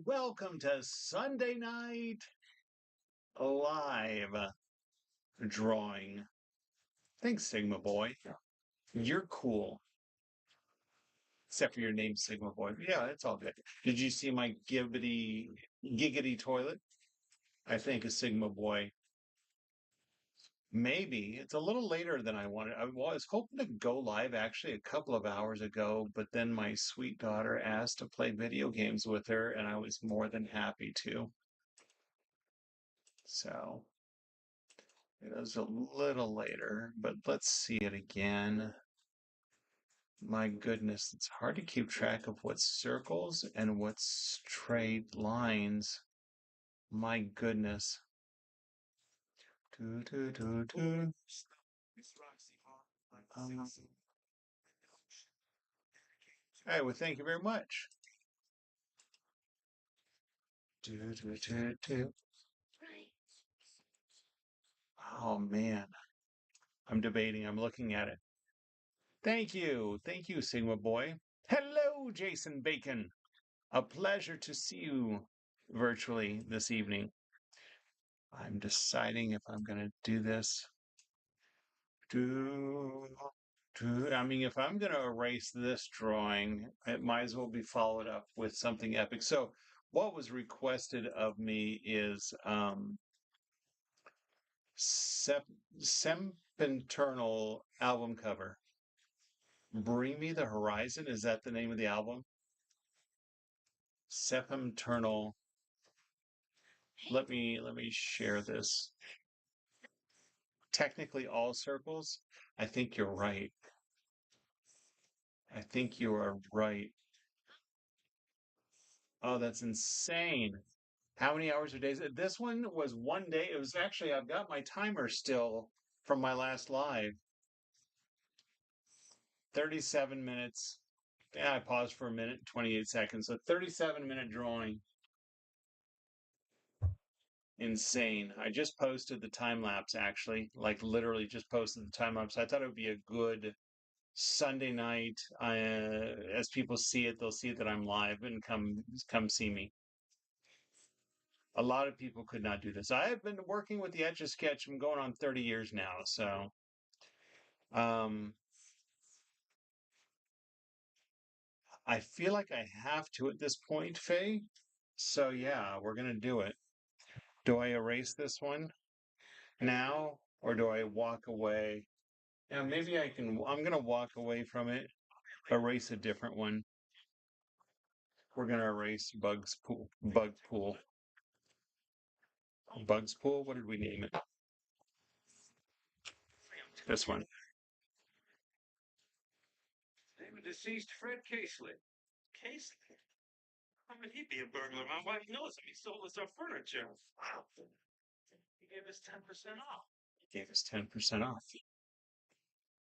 welcome to Sunday Night Live Drawing. Thanks, Sigma Boy. You're cool. Except for your name, Sigma Boy. Yeah, it's all good. Did you see my giggity toilet? I think a Sigma Boy. Maybe. It's a little later than I wanted. I was hoping to go live actually a couple of hours ago, but then my sweet daughter asked to play video games with her, and I was more than happy to. So it was a little later, but let's see it again. My goodness, it's hard to keep track of what's circles and what's straight lines. My goodness. Do, do, do, do. Um, hey, well, thank you very much. Do, do, do, do. Oh, man. I'm debating. I'm looking at it. Thank you. Thank you, Sigma Boy. Hello, Jason Bacon. A pleasure to see you virtually this evening. I'm deciding if I'm going to do this. I mean, if I'm going to erase this drawing, it might as well be followed up with something epic. So, what was requested of me is Sempiternal album cover. Bring Me the Horizon. Is that the name of the album? Sempiternal. Let me share this. Technically all circles. I think you're right. I think you are right. Oh, that's insane. How many hours or days? This one was one day. It was actually, I've got my timer still from my last live. 37 minutes. Yeah, I paused for a minute, 28 seconds. So 37-minute drawing. Insane. I just posted the time lapse actually, like literally just posted the time lapse. I thought it would be a good Sunday night. As people see it, they'll see that I'm live and come see me. A lot of people could not do this. I have been working with the Etch A Sketch. I'm going on 30 years now, so um, I feel like I have to at this point, Faye. So yeah, we're gonna do it. Do I erase this one now, or do I walk away? Yeah, maybe I can. I'm gonna walk away from it. Erase a different one. We're gonna erase Bugs Pool. Bug Pool. Bugs Pool. What did we name it? This one. Name of deceased Fred Casely. Casely? How would he be a burglar? My wife knows him. He stole us our furniture. Wow. He gave us 10% off. Gave us 10% off.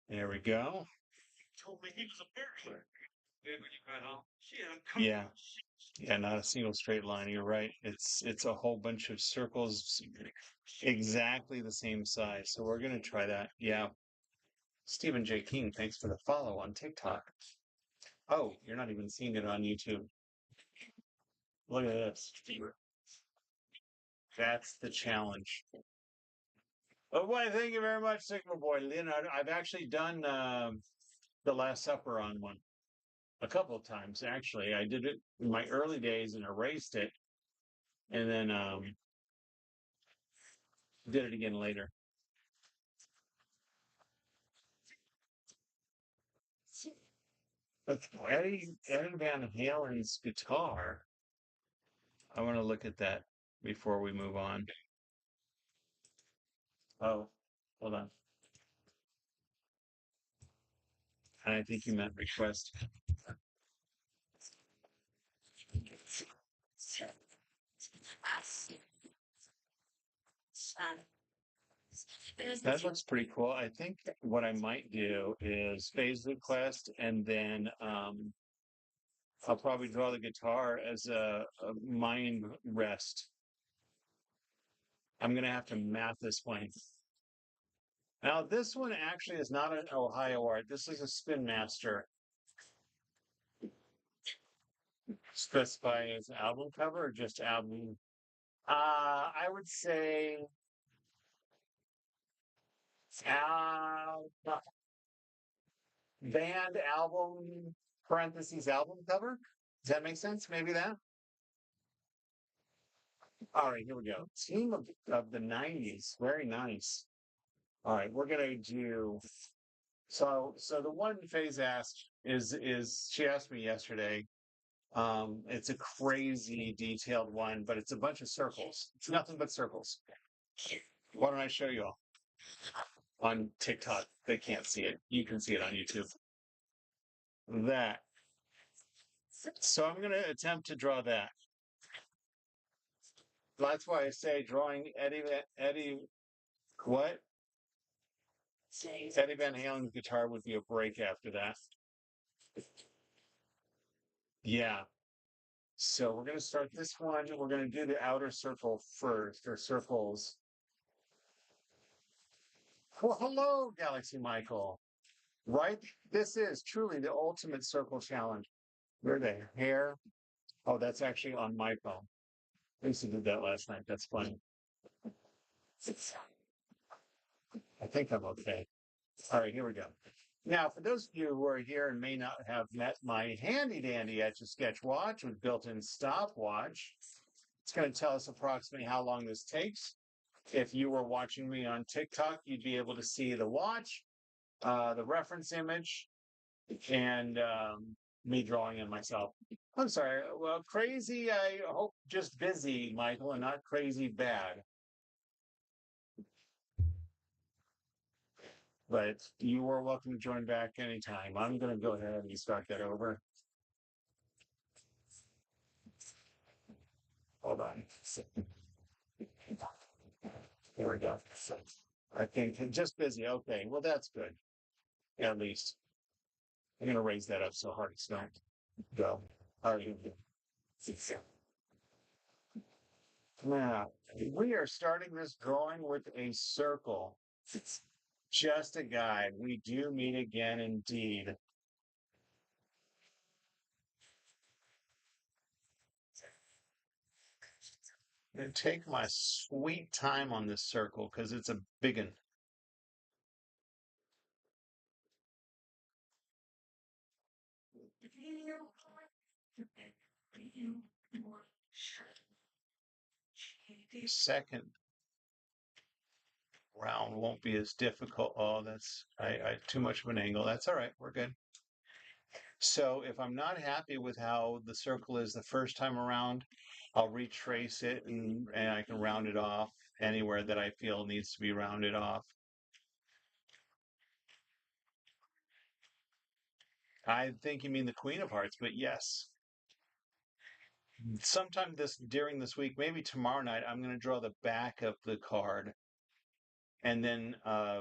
There we go. He told me he was a burglar. Then when you got home, she had him Yeah. Yeah, not a single straight line. You're right. It's a whole bunch of circles exactly the same size. So we're gonna try that. Yeah. Stephen J. King, thanks for the follow on TikTok. Oh, you're not even seeing it on YouTube. Look at this. That's the challenge. Oh boy, thank you very much, Sigma Boy. Leonardo, I've actually done the Last Supper on one a couple of times. Actually, I did it in my early days and erased it, and then did it again later. Eddie Van Halen's guitar. I want to look at that before we move on. Oh, hold on. I think you meant request. That looks pretty cool. I think what I might do is phase the quest and then I'll probably draw the guitar as a mind rest. I'm gonna have to map this one. Now this one actually is not an Ohio art. This is a Spin Master. Specify as album cover or just album? I would say uh, band album parentheses album cover. Does that make sense? Maybe that. All right, here we go. Team of the '90s. Very nice. All right, we're gonna do. So the one Faze asked is she asked me yesterday. It's a crazy detailed one, but it's a bunch of circles. It's nothing but circles. Why don't I show you all on TikTok? They can't see it. You can see it on YouTube. That. So I'm going to attempt to draw that. That's why I say drawing Eddie what? Eddie Van Halen's guitar would be a break after that. Yeah. So we're going to start this one. We're going to do the outer circle first, or circles. Well, hello, Galaxy Michael. Right? This is truly the ultimate circle challenge. Where the hair? Oh, that's actually on my phone. I used to do that last night. That's funny. I think I'm okay. All right, here we go. Now, for those of you who are here and may not have met my handy dandy Etch A Sketch watch with built-in stopwatch, it's going to tell us approximately how long this takes. If you were watching me on TikTok, you'd be able to see the watch, the reference image, and me drawing it myself. I'm sorry. Well, crazy, I hope just busy, Michael, and not crazy bad. But you are welcome to join back anytime. I'm going to go ahead and start that over. Hold on. Here we go. I think just busy. Okay. Well, that's good. At least. I'm going to raise that up so hard it's not go. All right. Now, we are starting this drawing with a circle. Just a guide. We do meet again indeed. I'm going to take my sweet time on this circle because it's a big one. The second round won't be as difficult. Oh, that's I too much of an angle. That's all right. We're good. So if I'm not happy with how the circle is the first time around, I'll retrace it and I can round it off anywhere that I feel needs to be rounded off. I think you mean the Queen of Hearts, but yes. Sometime during this week, maybe tomorrow night, I'm going to draw the back of the card. And then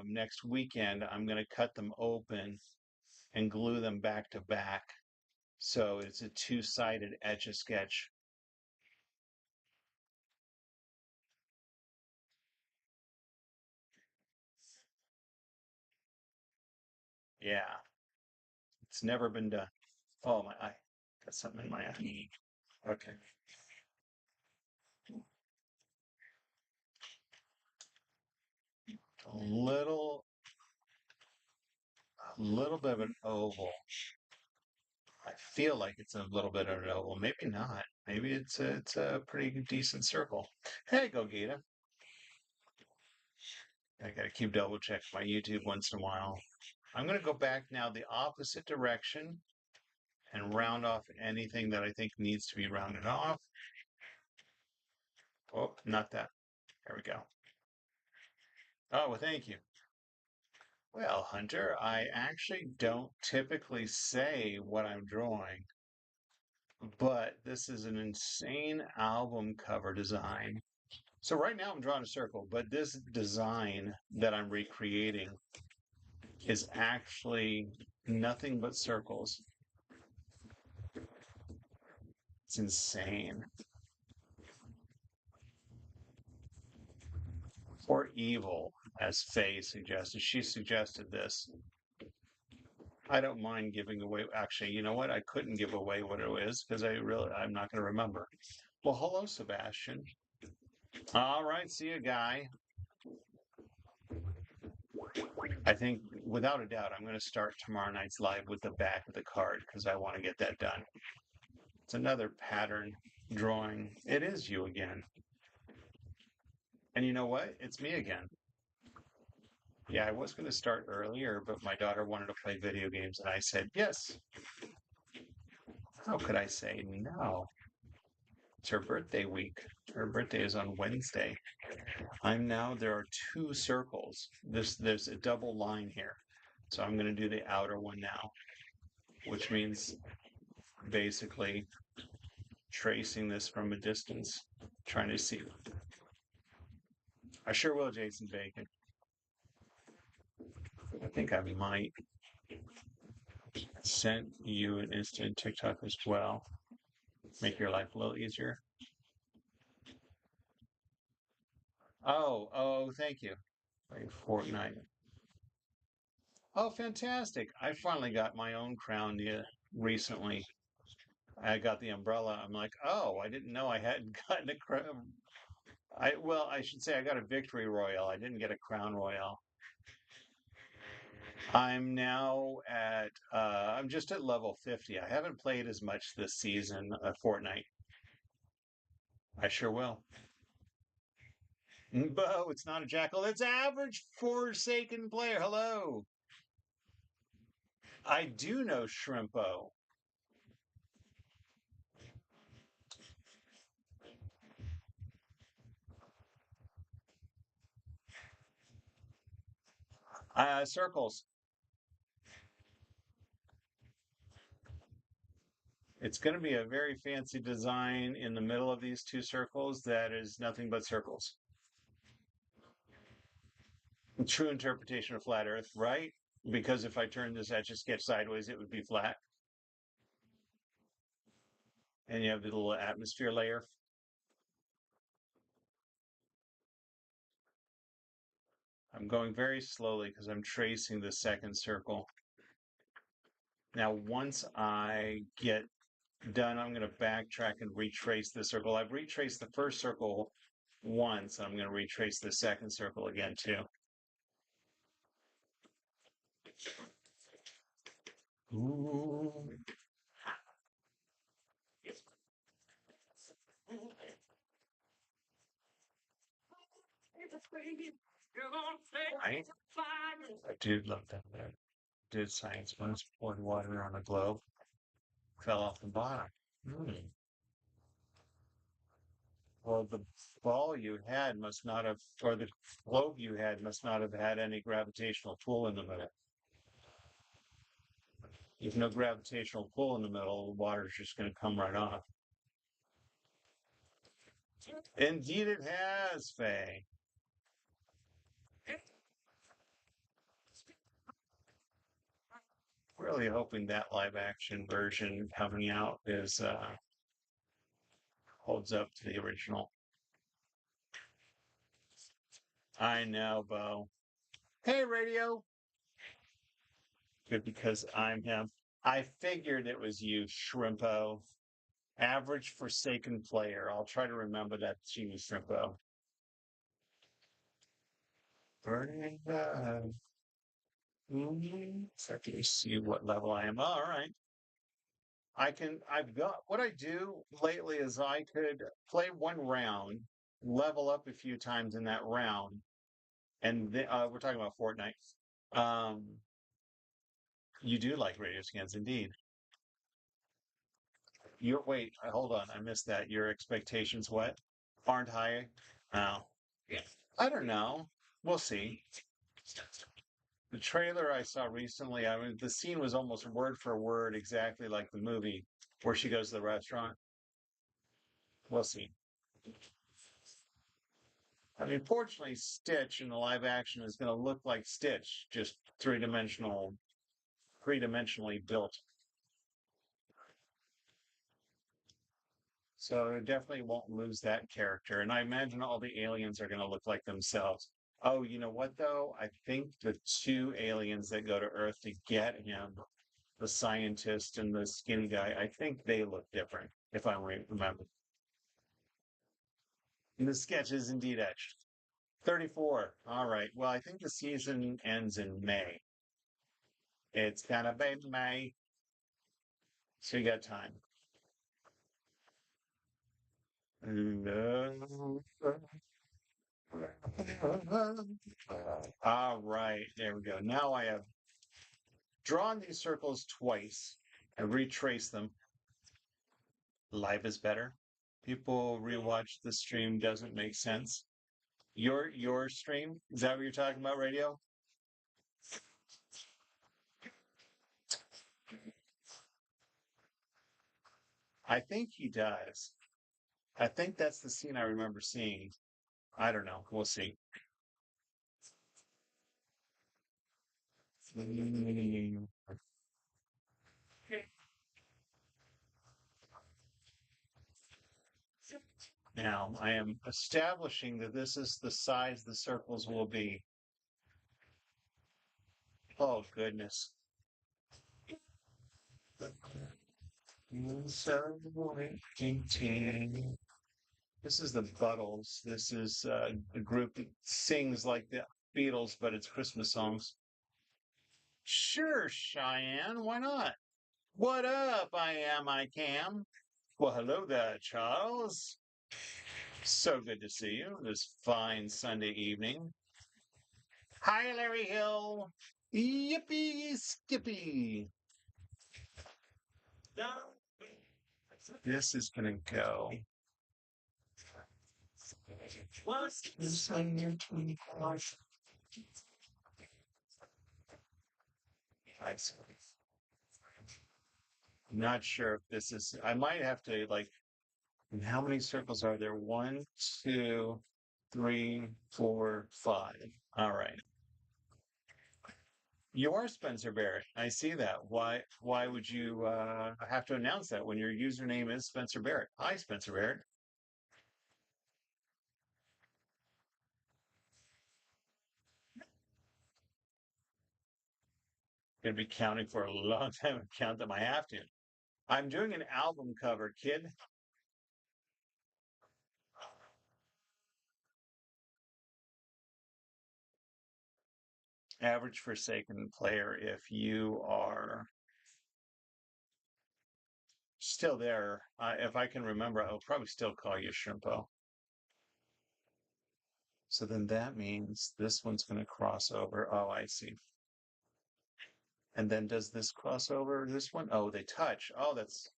next weekend, I'm going to cut them open and glue them back to back. So it's a two-sided Etch A Sketch. Yeah, it's never been done. Oh, my eye. Got something in my eye. Okay. A little bit of an oval. I feel like it's a little bit of an oval. Maybe not. Maybe it's a pretty decent circle. Hey, go Gita. I gotta keep double check my YouTube once in a while. I'm gonna go back now the opposite direction and round off anything that I think needs to be rounded off. Oh, not that. There we go. Oh, well, thank you. Well, Hunter, I actually don't typically say what I'm drawing, but this is an insane album cover design. So right now I'm drawing a circle, but this design that I'm recreating is actually nothing but circles. It's insane. Or evil, as Faye suggested. She suggested this. I don't mind giving away. Actually, you know what? I couldn't give away what it is because I'm not going to remember. Well, hello, Sebastian. All right, see you, guy. I think without a doubt, I'm going to start tomorrow night's live with the back of the card because I want to get that done. It's another pattern drawing. It is you again. And you know what? It's me again. Yeah, I was going to start earlier, but my daughter wanted to play video games, and I said, yes. How could I say no? It's her birthday week. Her birthday is on Wednesday. There are two circles. There's a double line here. So I'm going to do the outer one now, which means basically tracing this from a distance, trying to see. I sure will, Jason Bacon. I think I might send you an instant TikTok as well. Make your life a little easier. Oh, thank you. Like Fortnite. Oh, fantastic. I finally got my own crown recently. I got the umbrella. I'm like, oh, I didn't know I hadn't gotten a crown. I should say I got a victory royale. I didn't get a crown royale. I'm just at level 50. I haven't played as much this season, Fortnite. I sure will. Bo, it's not a jackal. It's average Forsaken player. Hello. I do know Shrimpo. Circles. It's going to be a very fancy design in the middle of these two circles that is nothing but circles. True interpretation of flat Earth, right? Because if I turn this Etch A Sketch sideways, it would be flat. And you have the little atmosphere layer. I'm going very slowly because I'm tracing the second circle. Now, once I get done, I'm going to backtrack and retrace the circle. I've retraced the first circle once. I'm going to retrace the second circle again, too. Ooh. Right? I do love that. There. Did science once poured water on a globe, fell off the bottom. Hmm. Well, the ball you had must not have, or the globe you had must not have had any gravitational pull in the middle. If no gravitational pull in the middle, the water's just going to come right off. Indeed, it has, Faye. Really hoping that live action version coming out is holds up to the original. I know, Bo. Hey, radio. Good because I'm him. I figured it was you, Shrimpo. Average Forsaken player. I'll try to remember that to you, Shrimpo. Burning the so can you see what level I am? All right. I've got what I do lately is I could play one round, level up a few times in that round, and we're talking about Fortnite. Um, you do like radio scans, indeed. Hold on, I missed that. Your expectations what? Aren't high? Oh, I don't know. We'll see. The trailer I saw recently, I mean, the scene was almost word for word exactly like the movie where she goes to the restaurant. We'll see. I mean, fortunately, Stitch in the live action is going to look like Stitch, just three-dimensionally built. So it definitely won't lose that character. And I imagine all the aliens are going to look like themselves. Oh, you know what, though? I think the two aliens that go to Earth to get him the scientist and the skinny guy, I think they look different, if I remember. And the sketch is indeed etched. 34. All right. Well, I think the season ends in May. It's kind of May, so you got time. All right, there we go. Now I have drawn these circles twice and retrace them. Live is better. People rewatch the stream doesn't make sense. Your stream? Is that what you're talking about, radio? I think he does. I think that's the scene I remember seeing. I don't know. We'll see. Now, I am establishing that this is the size the circles will be. Oh, goodness. This is the Buttles. This is a group that sings like the Beatles, but it's Christmas songs. Sure, Cheyenne, why not? What up? I Cam. Well, hello there, Charles. So good to see you this fine Sunday evening. Hi, Larry Hill. Yippee skippy. This is going to go. Not sure if this is, I might have to like, how many circles are there? 1, 2, 3, 4, 5. All right. You are Spencer Barrett. I see that. Why would you have to announce that when your username is Spencer Barrett? Hi, Spencer Barrett. Gonna be counting for a long time. Count them. I have to. I'm doing an album cover, kid. Average Forsaken player. If you are still there, if I can remember, I'll probably still call you Shrimpo. So then that means this one's going to cross over. Oh, I see. And then does this cross over this one? Oh, they touch. Oh, that's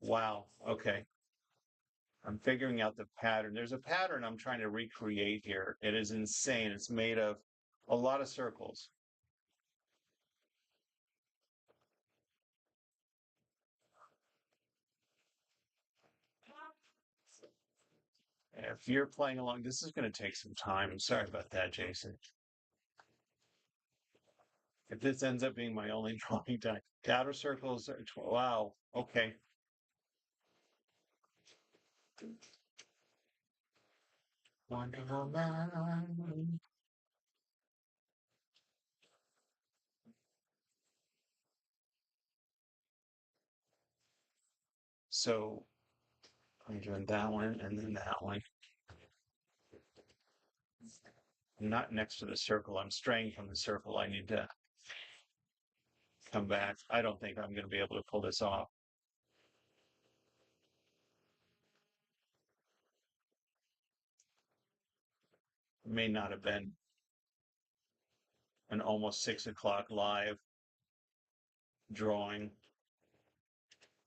wow. Okay. I'm figuring out the pattern. There's a pattern I'm trying to recreate here. It is insane. It's made of a lot of circles. If you're playing along, this is going to take some time. I'm sorry about that, Jason. If this ends up being my only drawing time, the outer circles are, wow. Okay. Wonderful man. So I'm doing that one and then that one. I'm not next to the circle. I'm straying from the circle. I need to come back. I don't think I'm going to be able to pull this off. It may not have been an almost 6 o'clock live drawing.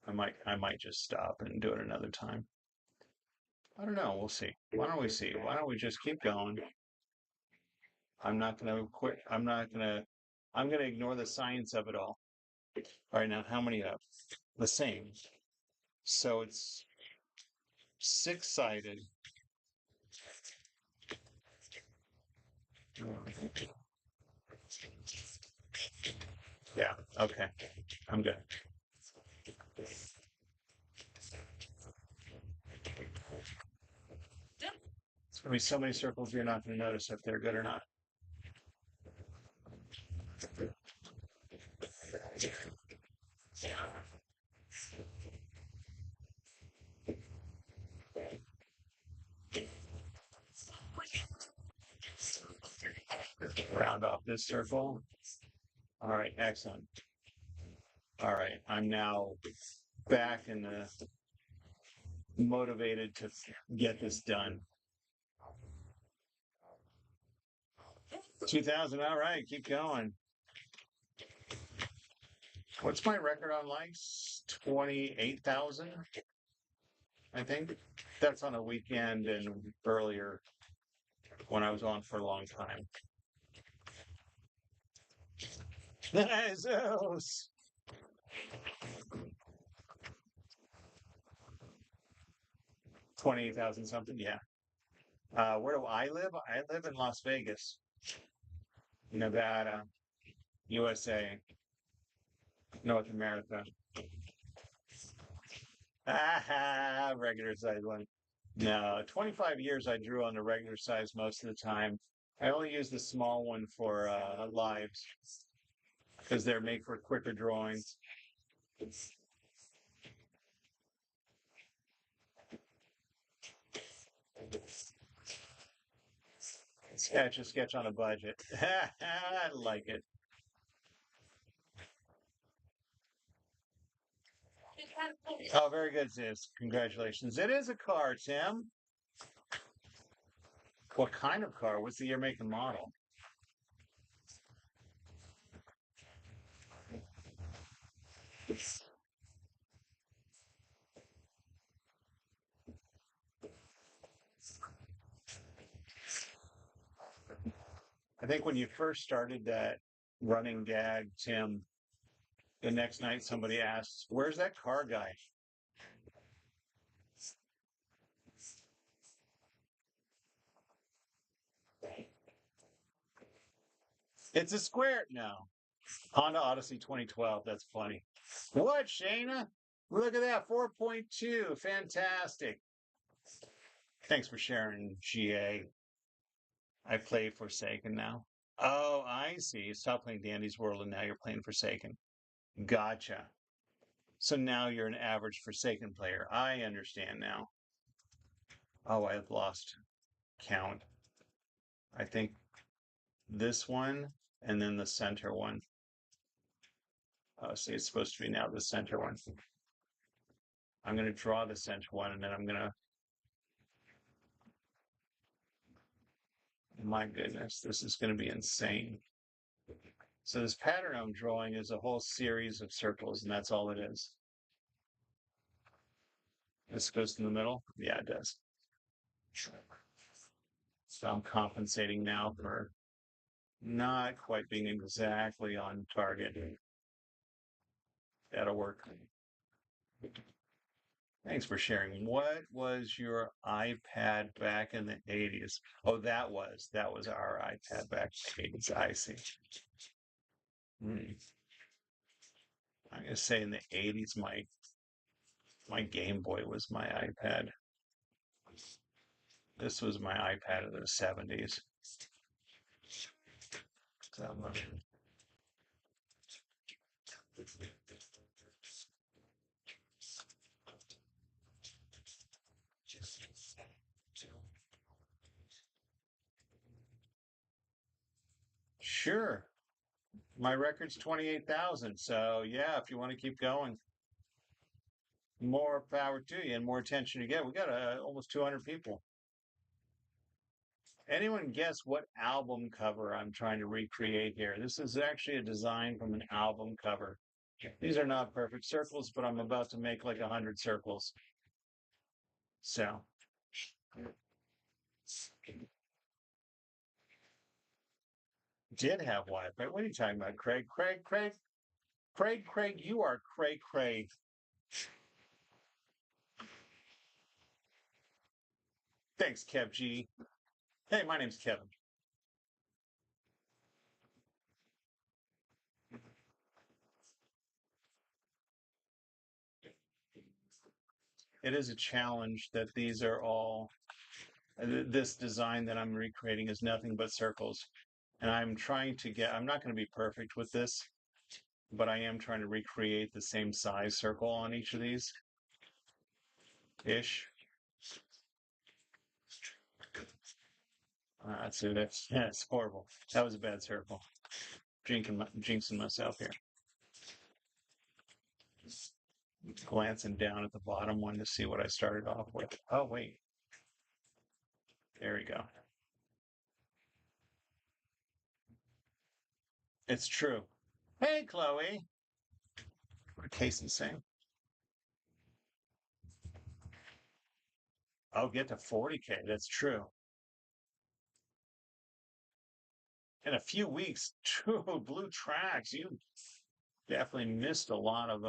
I might just stop and do it another time. I don't know. We'll see. Why don't we see? Why don't we just keep going? I'm not going to quit. I'm going to ignore the science of it all. All right. Now, how many up? The same. So it's six-sided. Yeah. Okay. I'm good. It's going to be so many circles you're not going to notice if they're good or not. about this circle. All right, excellent. All right, I'm now back and motivated to get this done. 2000. All right, keep going. What's my record on likes? 28,000, I think. That's on a weekend and earlier when I was on for a long time. Zeus! 28,000 something, yeah. Where do I live? I live in Las Vegas, Nevada, USA, North America. Ah, regular size one. No, 25 years I drew on the regular size most of the time. I only use the small one for lives because they're made for quicker drawings. Etch a sketch on a budget. I like it. Oh, very good, Zeus. Congratulations. It is a car, Tim. What kind of car? What's the year, make, and model? I think when you first started that running gag, Tim, the next night somebody asks, "Where's that car guy?" It's a square. No. Honda Odyssey 2012. That's funny. What, Shayna? Look at that. 4.2. Fantastic. Thanks for sharing, GA. I play Forsaken now. Oh, I see. You stopped playing Dandy's World and now you're playing Forsaken. Gotcha. So now you're an average Forsaken player. I understand now. Oh, I've lost count. I think this one and then the center one. Oh, see, it's supposed to be now the center one. I'm going to draw the center one and then I'm going to. My goodness, this is going to be insane. So this pattern I'm drawing is a whole series of circles, and that's all it is. This goes in the middle? Yeah, it does. So I'm compensating now for not quite being exactly on target. That'll work. Thanks for sharing. What was your iPad back in the 80s? Oh, that was our iPad back in the 80s. I see. Hmm. I'm gonna say in the 80s, my Game Boy was my iPad. This was my iPad in the 70s. So, sure. My record's 28,000. So, yeah, if you want to keep going, more power to you and more attention you get. We got almost 200 people. Anyone guess what album cover I'm trying to recreate here? This is actually a design from an album cover. These are not perfect circles, but I'm about to make like 100 circles. So, did have Wi-Fi. What are you talking about, Craig? Craig, you are Craig. Thanks, Kev G. Hey, my name's Kevin. It is a challenge that these are all, this design that I'm recreating is nothing but circles. And I'm not going to be perfect with this, but I am trying to recreate the same size circle on each of these ish. That's it. Yeah, it's horrible. That was a bad circle. Jinxing myself here. Glancing down at the bottom one to see what I started off with. Oh, wait. There we go. It's true. Hey, Chloe. What Casey's saying. I'll get to 40K. That's true. In a few weeks, two blue tracks. You definitely missed a lot of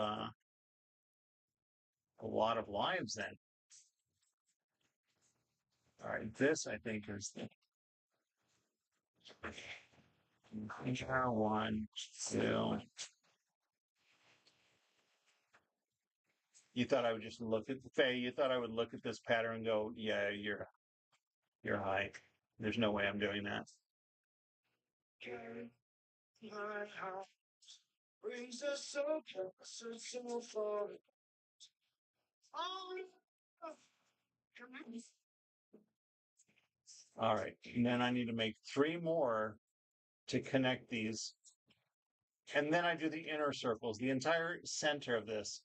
lives then. All right, this I think is the one, two. You thought I would just look at Faye. You thought I would look at this pattern and go, "Yeah, you're high." There's no way I'm doing that. My heart brings us so close, so far. All right, and then I need to make three more to connect these. And then I do the inner circles, the entire center of this.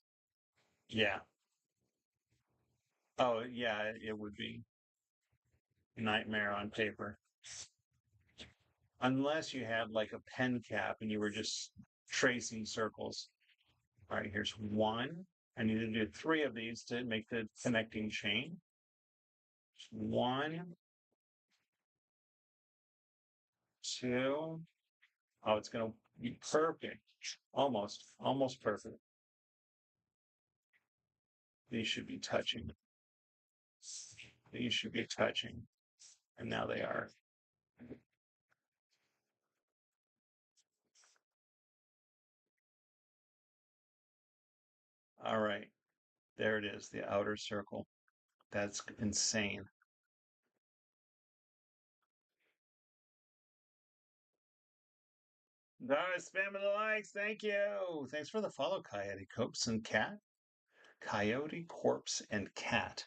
Yeah. Oh, yeah, it would be nightmare on paper. Unless you had like a pen cap and you were just tracing circles. All right, here's one. I need to do three of these to make the connecting chain. One, two. Oh, it's going to be perfect. Almost perfect. These should be touching. These should be touching. And now they are. All right. There it is, the outer circle. That's insane. Spamming the likes. Thank you. Thanks for the follow, Coyote Corpse and Cat. Coyote Corpse and Cat.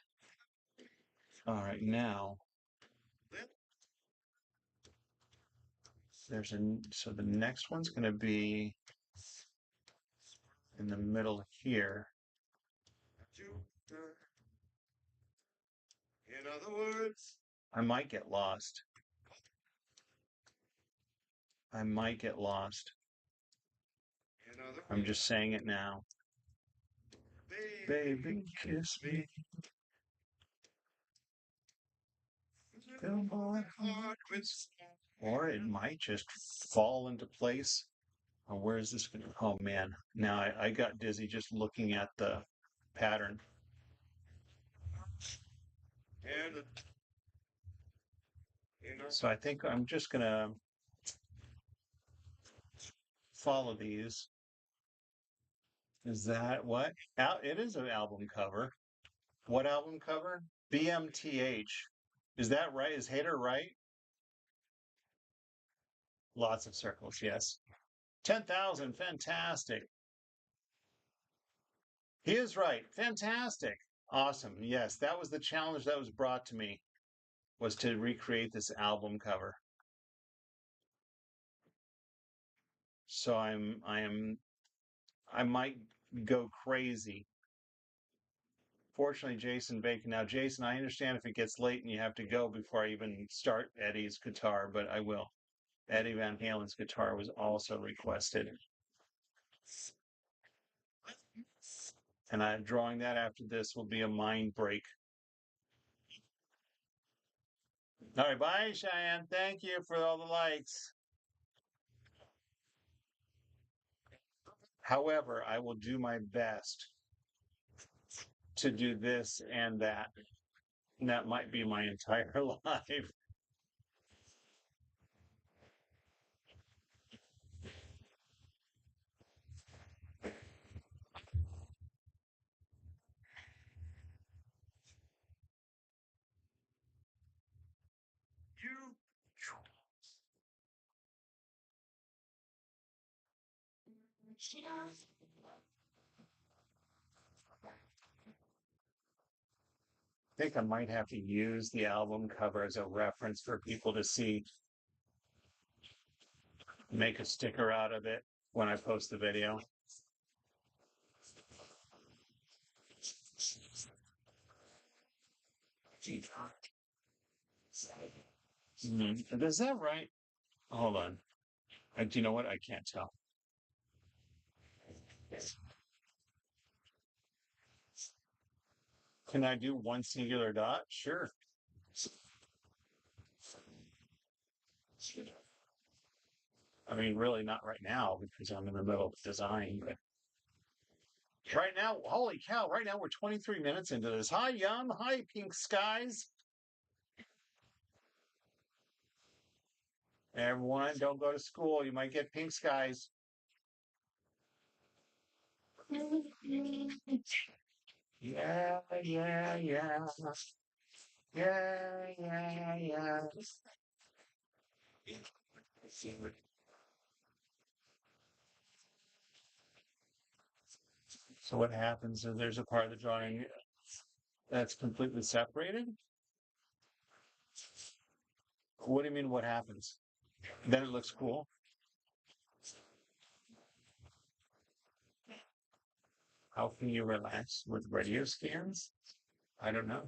All right, now so the next one's going to be in the middle here. In other words, I might get lost. I might get lost. I'm just saying it now. Baby, kiss me. Or it might just fall into place. Oh, where is this going to? Oh man, now I got dizzy just looking at the pattern. So I think I'm just going to follow these. Is that what? It is an album cover. What album cover? BMTH. Is that right? Is Hater right? Lots of circles, yes. 10,000, fantastic. He is right. Fantastic. Awesome. Yes, that was the challenge that was brought to me, was to recreate this album cover. So I might go crazy. Fortunately, Jason Bacon. Now, Jason, I understand if it gets late and you have to go before I even start Eddie's guitar, but I will. Eddie Van Halen's guitar was also requested. And I'm drawing that after this will be a mind break. All right, bye, Cheyenne. Thank you for all the likes. However, I will do my best to do this and that. And that might be my entire life. You think I might have to use the album cover as a reference for people to see. Make a sticker out of it when I post the video. Is that right? Hold on. Do you know what? I can't tell. Can I do one singular dot? Sure. I mean, really not right now because I'm in the middle of design, but right now, holy cow, right now we're 23 minutes into this. Hi, Yum. Hi, Pink Skies. Everyone, don't go to school. You might get pink skies. Yeah, yeah, yeah. Yeah, yeah, yeah. So what happens is there's a part of the drawing that's completely separated. What do you mean what happens? Then it looks cool. How can you relax with radio scans? I don't know.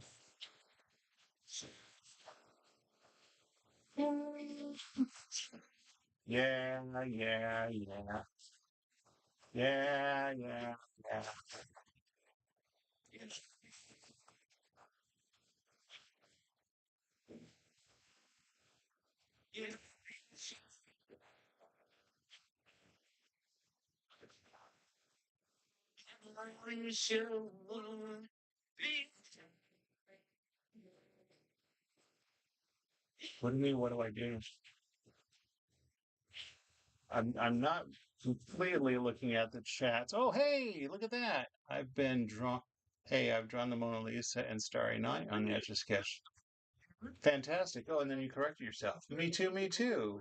Yeah, yeah, yeah. Yeah, yeah, yeah. What do you mean? What do I do? I'm not completely looking at the chats. Oh, hey, look at that! I've been drawn. Hey, I've drawn the Mona Lisa and Starry Night on the Etch A Sketch. Fantastic. Oh, and then you corrected yourself. Me too. Me too.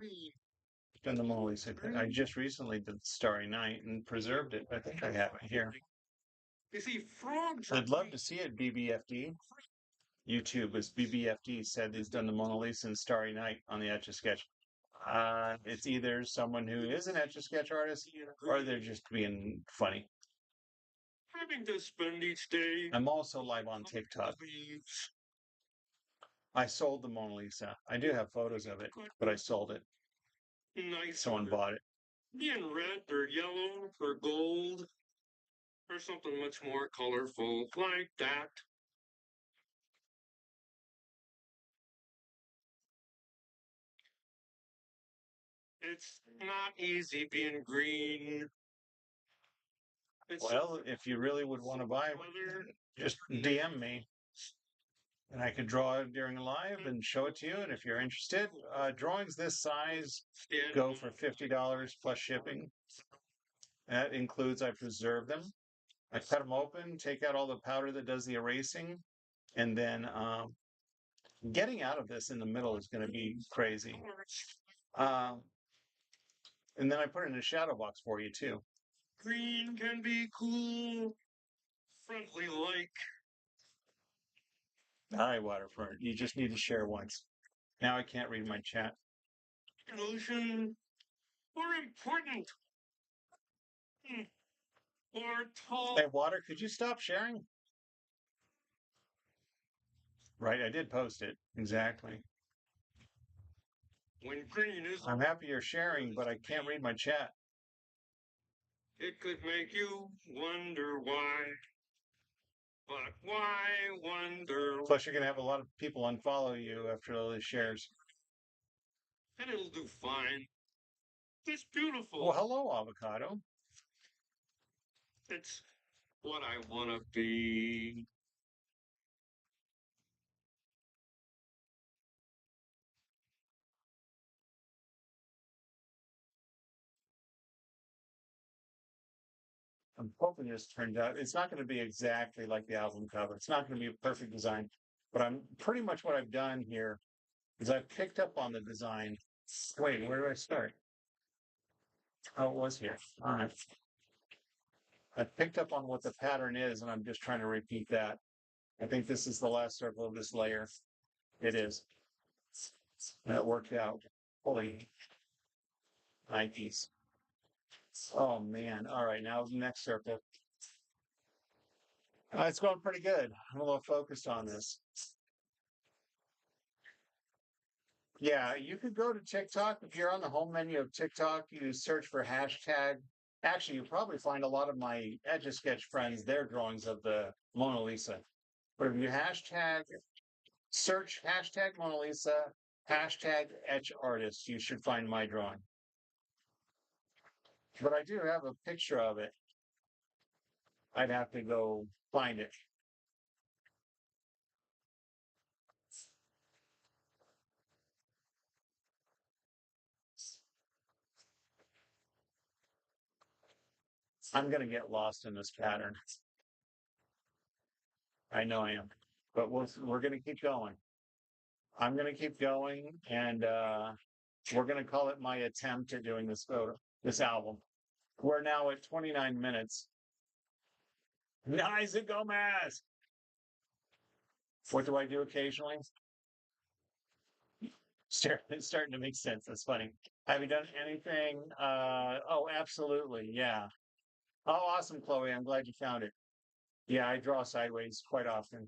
Done the Mona Lisa. I just recently did Starry Night and preserved it. I think I have it here. You see, frogs. I'd love to see it. BBFD. YouTube is BBFD said he's done the Mona Lisa and Starry Night on the Etch A Sketch. It's either someone who is an Etch A Sketch artist or they're just being funny. Having to spend each day. I'm also live on TikTok. I sold the Mona Lisa. I do have photos of it, but I sold it. Nice. Someone bought it. Being red or yellow or gold or something much more colorful like that. It's not easy being green. Well, if you really would want to buy it, just DM me. And I could draw it during a live and show it to you. And if you're interested, drawings this size go for $50 plus shipping. That includes I preserve them. I cut them open, take out all the powder that does the erasing, and then getting out of this in the middle is going to be crazy. And then I put it in a shadow box for you too. Green can be cool, friendly like. Hi, Waterfront. You just need to share once. Now I can't read my chat. Ocean or important. Or tall. Hey, Water, could you stop sharing? Right, I did post it. Exactly. When green is. I'm happy you're sharing, but I can't read my chat. It could make you wonder why. But why wonder? Plus, you're going to have a lot of people unfollow you after all these shares. And it'll do fine. It's beautiful. Well, hello, Avocado. It's what I want to be. I'm hoping this turns out. It's not going to be exactly like the album cover. It's not going to be a perfect design, but I'm pretty much what I've done here is I've picked up on the design. Wait, where do I start? Oh, it was here. All right. I picked up on what the pattern is, and I'm just trying to repeat that. I think this is the last circle of this layer. It is. That worked out. Holy Nikes. Oh man. All right, now the next circle. It's going pretty good. I'm a little focused on this. Yeah, you could go to TikTok. If you're on the home menu of TikTok, you search for hashtag. Actually, you probably find a lot of my Etch A Sketch friends, their drawings of the Mona Lisa. But if you search hashtag Mona Lisa, hashtag Etch Artist, you should find my drawing. But I do have a picture of it. I'd have to go find it. I'm going to get lost in this pattern. I know I am. But we're going to keep going. I'm going to keep going, and we're going to call it my attempt at doing this album. We're now at 29 minutes. Nice, Gomez. What do I do occasionally? It's starting to make sense. That's funny. Have you done anything? Oh, absolutely. Yeah. Oh, awesome, Chloe. I'm glad you found it. Yeah, I draw sideways quite often.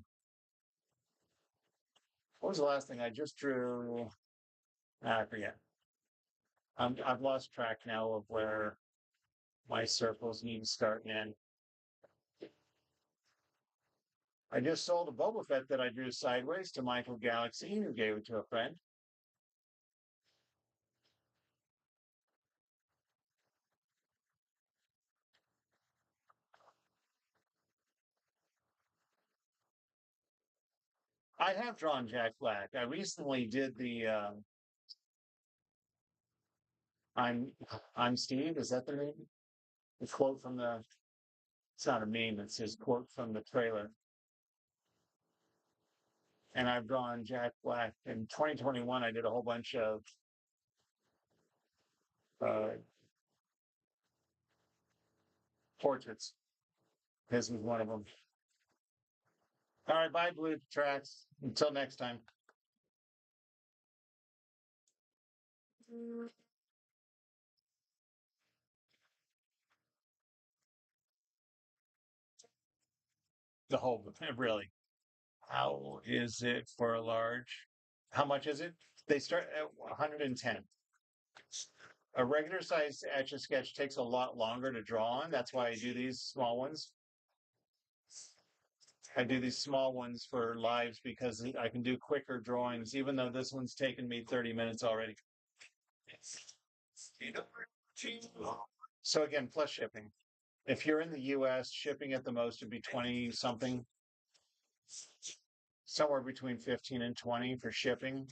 What was the last thing I just drew? I forget. I've lost track now of where my circles need to start and end. I just sold a Boba Fett that I drew sideways to Michael Galaxy, who gave it to a friend. I have drawn Jack Black. I recently did the I'm I'm Steve. Is that the name? The quote from the it's not a meme, it's his quote from the trailer. And I've drawn Jack Black. In 2021, I did a whole bunch of uh, portraits. His was one of them. All right, bye, Blue Tracks. Until next time. The whole, really. How is it for a large? How much is it? They start at 110. A regular size Etch A Sketch takes a lot longer to draw on. That's why I do these small ones. I do these small ones for lives because I can do quicker drawings, even though this one's taken me 30 minutes already. So again, plus shipping. If you're in the US, shipping at the most would be 20 something, somewhere between 15 and 20 for shipping.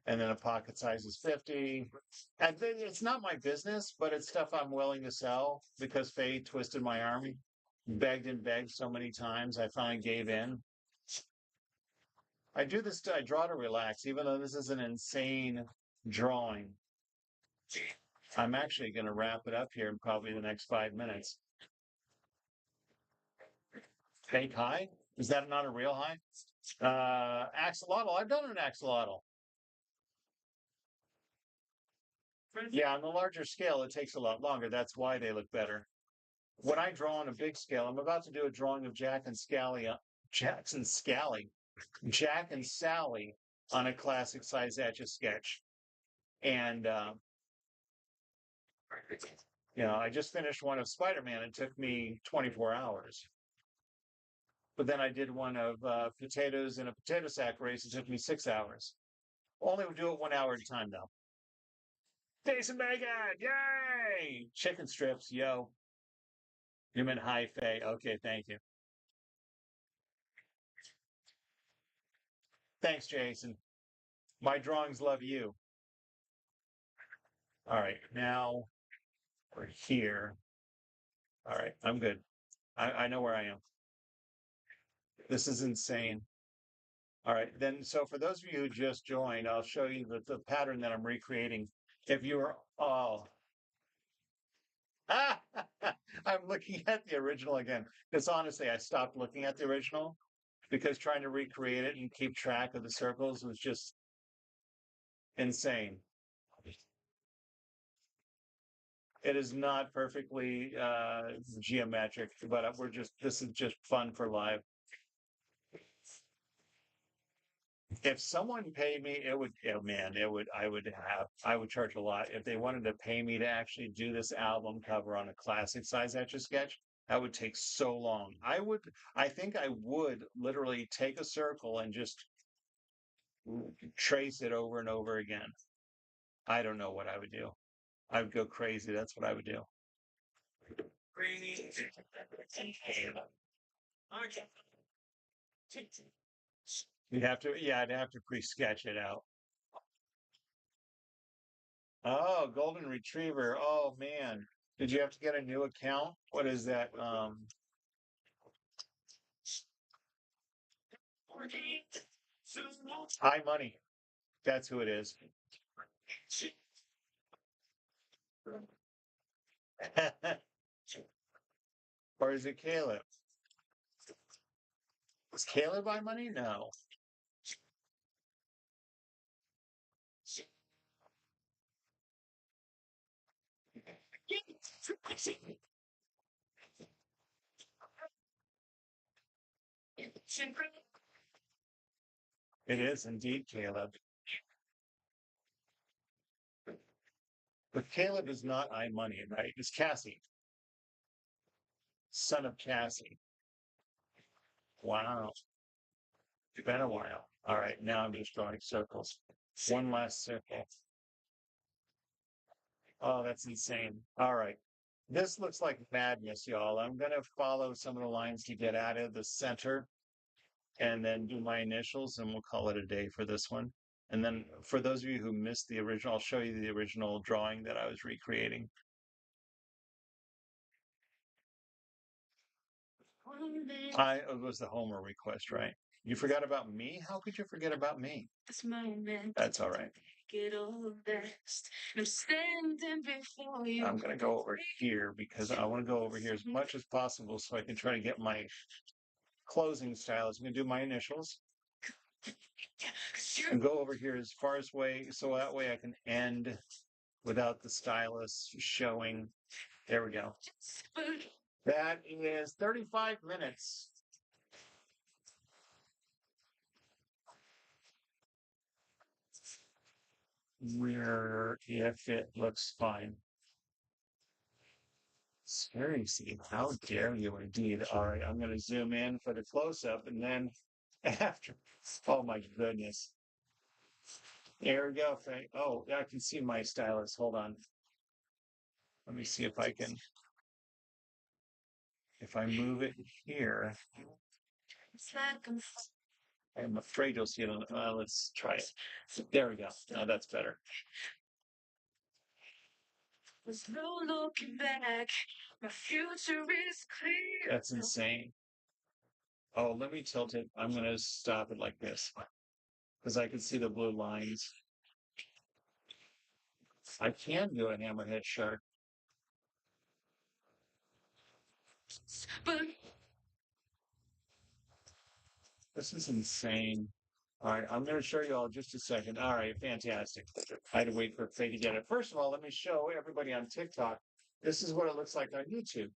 And then a pocket size is 50. And it's not my business, but it's stuff I'm willing to sell because Faye twisted my arm, begged and begged so many times. I finally gave in. I do this, I draw to relax, even though this is an insane drawing. I'm actually going to wrap it up here in probably the next 5 minutes. Fake high? Is that not a real high? Axolotl. I've done an axolotl. Yeah, on the larger scale, it takes a lot longer. That's why they look better. When I draw on a big scale, I'm about to do a drawing of Jack and Scally, Jack and Sally on a classic size Etch A Sketch. And, I just finished one of Spider-Man. It took me 24 hours. But then I did one of potatoes in a potato sack race. It took me 6 hours. Only would do it 1 hour at a time, though. Jason Bacon! Yay! Chicken strips, yo. You meant high Faye. Okay, thank you. Thanks, Jason. My drawings love you. All right, now we're here. All right, I'm good. I know where I am. This is insane. All right, then, so for those of you who just joined, I'll show you the pattern that I'm recreating. If you are, oh, I'm looking at the original again. Because honestly, I stopped looking at the original because trying to recreate it and keep track of the circles was just insane. It is not perfectly geometric, but this is just fun for live. If someone paid me, it would, oh man, I would charge a lot. If they wanted to pay me to actually do this album cover on a classic size Etch A Sketch, that would take so long. I think I would literally take a circle and just trace it over and over again. I don't know what I would do. I would go crazy. That's what I would do. You'd have to, yeah, I'd have to pre-sketch it out. Oh, golden retriever. Oh man. Did you have to get a new account? What is that? High money. That's who it is. Or is it Caleb? Is Caleb high money? No. It is indeed Caleb. But Caleb is not I money, right? It's Cassie, son of Cassie. Wow. It's been a while. All right, now I'm just drawing circles. One last circle. Oh, that's insane. All right. This looks like madness, y'all. I'm going to follow some of the lines to get out of the center and then do my initials, and we'll call it a day for this one. And then for those of you who missed the original, I'll show you the original drawing that I was recreating. It was the Homer request, right? You forgot about me? How could you forget about me? That's all right. I'm going to go over here because I want to go over here as much as possible so I can try to get my closing stylus. I'm going to do my initials and go over here as far as way so that way I can end without the stylus showing. There we go. That is 35 minutes. Where if it looks fine. Seriously, how dare you indeed. All right, I'm going to zoom in for the close up and then after, oh my goodness. There we go. Oh, I can see my stylus. Hold on. Let me see if I can, if I move it here. I'm afraid you'll see it on, let's try it. There we go. Now that's better. There's no looking back. My future is clear. That's insane. Oh, let me tilt it. I'm going to stop it like this because I can see the blue lines. I can do a hammerhead shark. But this is insane. All right, I'm going to show you all just a second. All right, fantastic. I had to wait for Faye to get it. First of all, let me show everybody on TikTok. This is what it looks like on YouTube.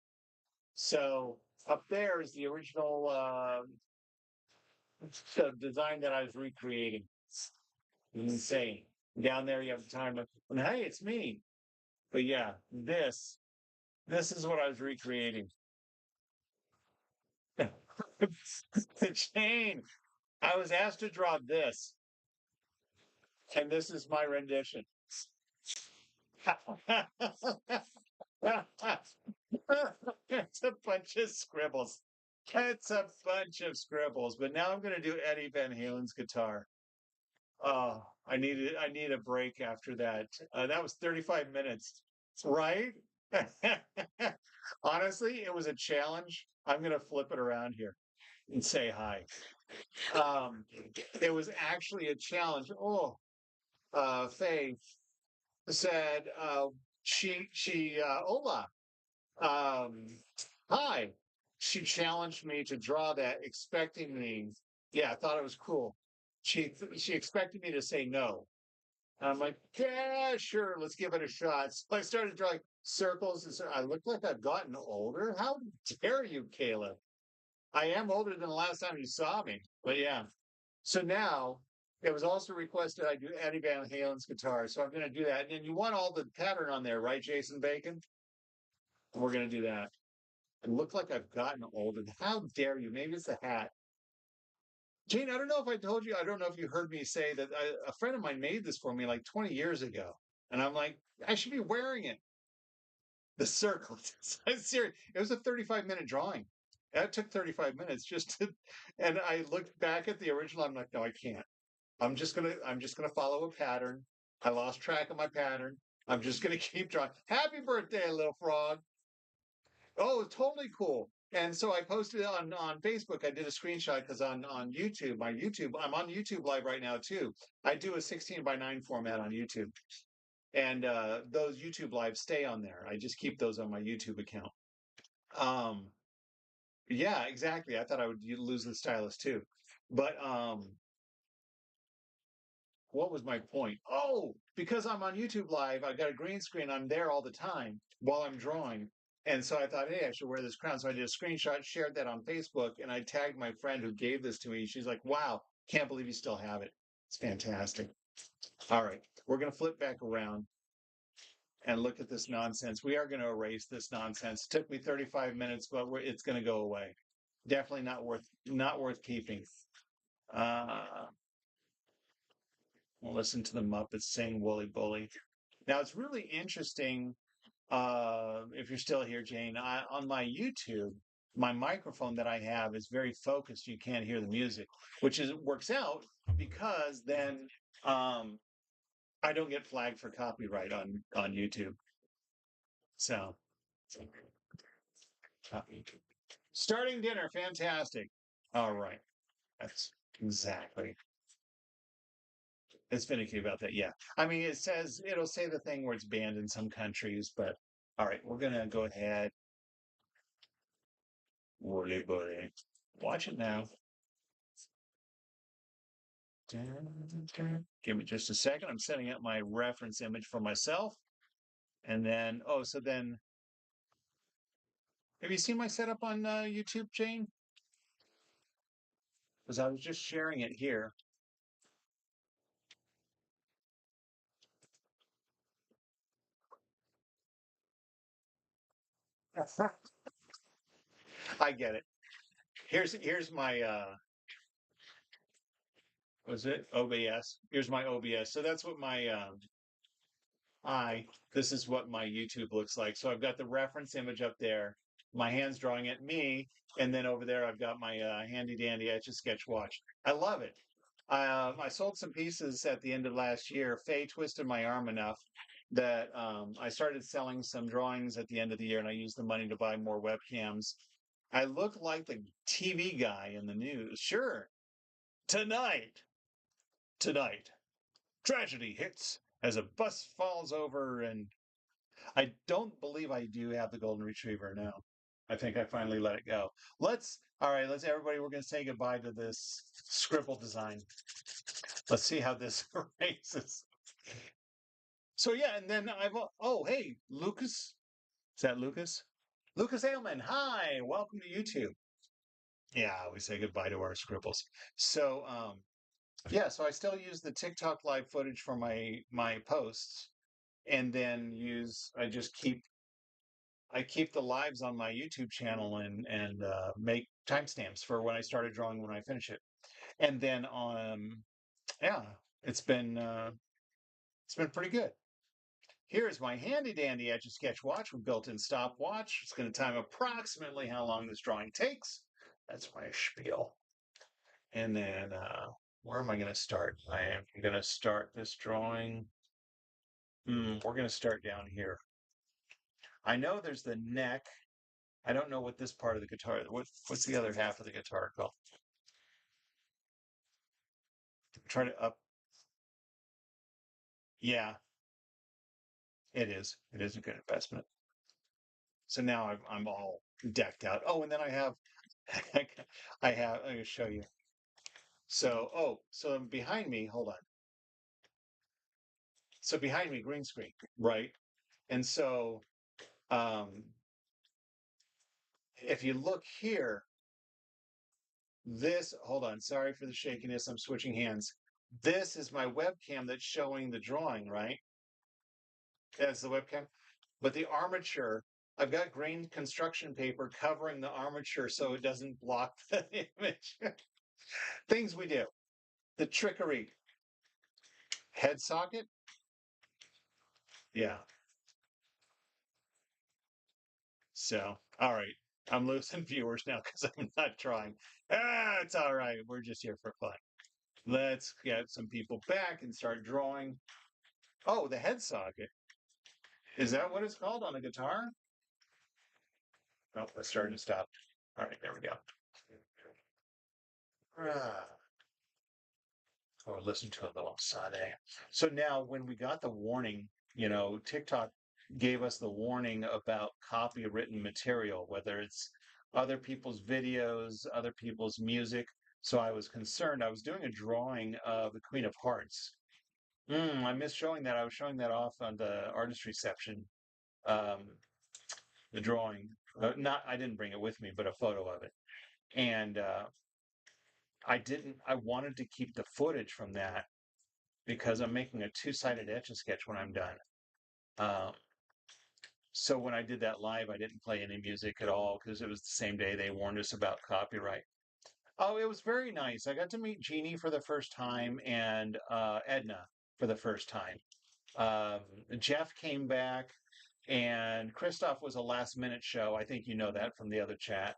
So up there is the original design that I was recreating. It's insane. Down there you have the timer. And hey, it's me. But yeah, this is what I was recreating. The chain. I was asked to draw this, and this is my rendition. It's a bunch of scribbles. It's a bunch of scribbles. But now I'm going to do Eddie Van Halen's guitar. Oh, I need a break after that. That was 35 minutes, right? Honestly, it was a challenge. I'm going to flip it around here and say hi. It was actually a challenge. Oh, Faye said, hola. Um, hi. She challenged me to draw that, expecting me. Yeah, I thought it was cool. She expected me to say no. I'm like, yeah, sure, let's give it a shot. So I started drawing circles, and so I look like I've gotten older. How dare you, Caleb? I am older than the last time you saw me. But yeah. So now it was also requested I do Eddie Van Halen's guitar. So I'm going to do that. And then you want all the pattern on there, right, Jason Bacon? We're going to do that. I look like I've gotten older. How dare you? Maybe it's the hat. Gene, I don't know if I told you, I don't know if you heard me say that a friend of mine made this for me like 20 years ago. And I'm like, I should be wearing it. The circle. I'm serious. It was a 35-minute drawing. That took 35 minutes just to, and I looked back at the original. I'm like, no, I can't. I'm just gonna follow a pattern. I lost track of my pattern. I'm just gonna keep drawing. Happy birthday, little frog. Oh, it's totally cool. And so I posted it on Facebook. I did a screenshot because on YouTube, my YouTube, I'm on YouTube Live right now too. I do a 16 by 9 format on YouTube, and those YouTube lives stay on there. I just keep those on my YouTube account. Um, yeah, exactly. I thought I would lose the stylus too, but what was my point? Oh, because I'm on YouTube Live, I got a green screen. I'm there all the time while I'm drawing. And so I thought, hey, I should wear this crown. So I did a screenshot, shared that on Facebook, and I tagged my friend who gave this to me. She's like, wow, can't believe you still have it. It's fantastic. All right, we're going to flip back around and look at this nonsense. We are going to erase this nonsense. It took me 35 minutes, but it's going to go away. Definitely not worth keeping. Uh, we'll listen to the Muppets sing "Wooly Bully." Now it's really interesting. If you're still here, Jane, on my YouTube, my microphone that I have is very focused. You can't hear the music, which is works out because then um, I don't get flagged for copyright on YouTube. So, uh, starting dinner, fantastic. All right, that's exactly. It's finicky about that. Yeah, I mean, it'll say the thing where it's banned in some countries, but all right, we're gonna go ahead. Woolly bully. Watch it now. Give me just a second. I'm setting up my reference image for myself. And then, oh, so then, have you seen my setup on YouTube, Jane? Because I was just sharing it here. I get it. Here's my was it OBS? Here's my OBS. So that's what my this is what my YouTube looks like. So I've got the reference image up there. My hand's drawing at me, and then over there I've got my handy dandy Etch A Sketch watch. I love it. I sold some pieces at the end of last year. Faye twisted my arm enough that I started selling some drawings at the end of the year, and I used the money to buy more webcams. I look like the TV guy in the news. Sure, tonight, tonight, tragedy hits as a bus falls over, and I don't believe I do have the golden retriever now. I think I finally let it go. All right, let's everybody, we're going to say goodbye to this scribble design. Let's see how this erases. So yeah, and then oh, hey, Lucas. Is that Lucas? Lucas Ailman. Hi, welcome to YouTube. Yeah, we say goodbye to our scribbles. So yeah, so I still use the TikTok live footage for my posts, and then use I keep the lives on my YouTube channel and make timestamps for when I started drawing when I finish it. And then yeah, it's been uh it's been pretty good. Here's my handy dandy Etch A Sketch watch with built-in stopwatch. It's going to time approximately how long this drawing takes. That's my spiel. And then where am I going to start? I am going to start this drawing. We're going to start down here. I know there's the neck. I don't know what this part of the guitar. What's the other half of the guitar called? Try to up. Yeah, it is. It is a good investment. So now I'm all decked out. Oh, and then I have, I'm gonna show you. So, so behind me, hold on. So behind me, green screen, right? And so, um, if you look here, hold on, sorry for the shakiness. I'm switching hands. This is my webcam that's showing the drawing, right? That's the webcam. But the armature, I've got green construction paper covering the armature so it doesn't block the image. Things we do. The trickery. Head socket? Yeah. So, all right. I'm losing viewers now because I'm not trying. It's all right. We're just here for fun. Let's get some people back and start drawing. Oh, the head socket. Is that what it's called on a guitar? Oh, let's start and stop. All right, there we go. Ah, or listen to a little Sade. So now, when we got the warning, TikTok gave us the warning about copywritten material, whether it's other people's videos, other people's music. So I was concerned. I was doing a drawing of the Queen of Hearts. I missed showing that. I was showing that off on the artistry section. Um, the drawing, not I didn't bring it with me, but a photo of it. And I didn't. I wanted to keep the footage from that because I'm making a two-sided Etch A Sketch when I'm done. Um, so when I did that live, I didn't play any music at all because it was the same day they warned us about copyright. Oh, it was very nice. I got to meet Jeannie for the first time and Edna for the first time. Um, Jeff came back, and Christoph was a last-minute show. I think you know that from the other chat.